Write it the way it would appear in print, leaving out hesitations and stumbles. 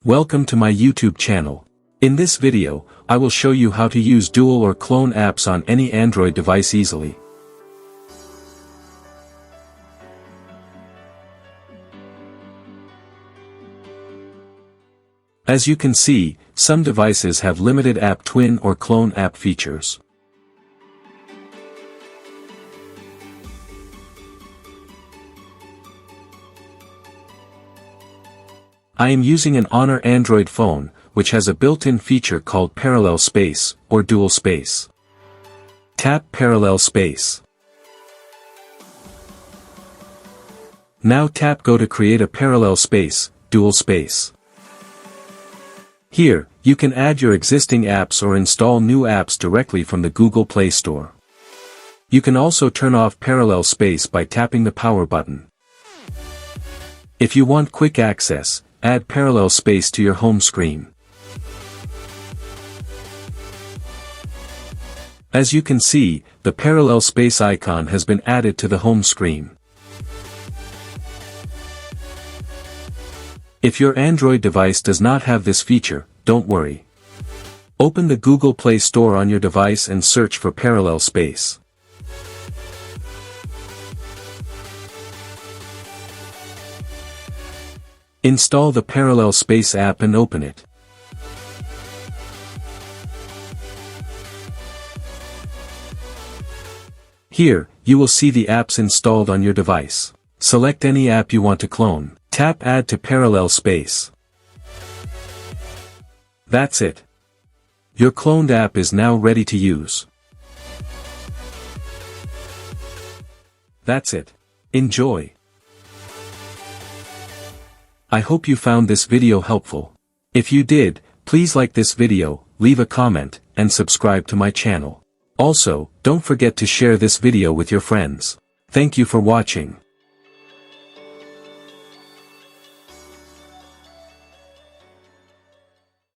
Welcome to my YouTube channel. In this video, I will show you how to use dual or clone apps on any Android device easily. As you can see, some devices have limited app twin or clone app features. I am using an Honor Android phone, which has a built-in feature called parallel space, or dual space. Tap parallel space. Now tap Go to create a parallel space, dual space. Here, you can add your existing apps or install new apps directly from the Google Play Store. You can also turn off parallel space by tapping the power button. If you want quick access, add parallel space to your home screen. As you can see, the parallel space icon has been added to the home screen. If your Android device does not have this feature, don't worry. Open the Google Play Store on your device and search for parallel space. Install the Parallel Space app and open it. Here, you will see the apps installed on your device. Select any app you want to clone. Tap Add to Parallel Space. That's it. Your cloned app is now ready to use. That's it. Enjoy. I hope you found this video helpful. If you did, please like this video, leave a comment, and subscribe to my channel. Also, don't forget to share this video with your friends. Thank you for watching.